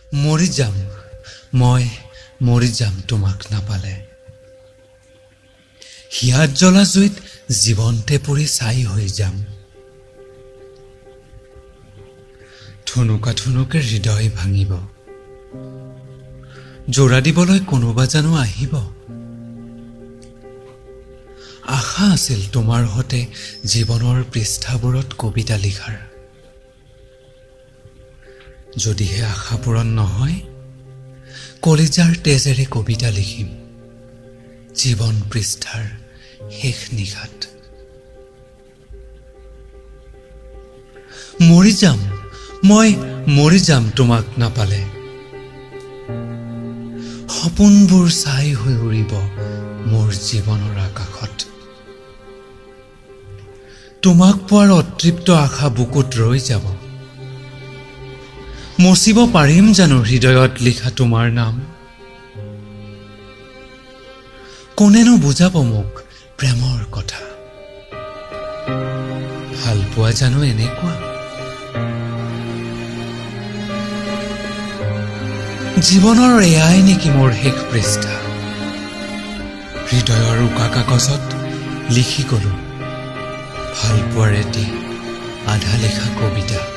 মৰি যাম, মই মৰি যাম তোমাক নাপালে। হিয়াত জ্বলা জুইত জীৱন্তে পৰি ছাই হৈ যাম। ঠুনুকা ঠুনুকে হৃদয় ভাঙিব, জোৰা দিবলৈ কোনোবা জানো আহিব। আশা আছিল তোমাৰ হতে জীৱনৰ পৃষ্ঠাবোৰত কবিতা লিখাৰ। যদিহে আশা পূৰণ নহয়, কলিজাৰ তেজেৰে কবিতা লিখিম জীৱন পৃষ্ঠাৰ শেষ নিশাত। মৰি যাম, মই মৰি যাম তোমাক নাপালে। সপোনবোৰ ছাই হৈ উৰিব মোৰ জীৱনৰ আকাশত। তোমাক পোৱাৰ অতৃপ্ত আশা বুকুত ৰৈ যাব। মচিব পাৰিম জানো হৃদয়ত লিখা তোমাৰ নাম? কোনেনো বুজাব মোক প্ৰেমৰ কথা? ভাল পোৱা জানো এনেকুৱা? জীৱনৰ এয়াই নেকি মোৰ শেষ পৃষ্ঠা? হৃদয়ৰ উকা কাগজত লিখি গলো ভাল পোৱাৰ এটি আধা লেখা কবিতা।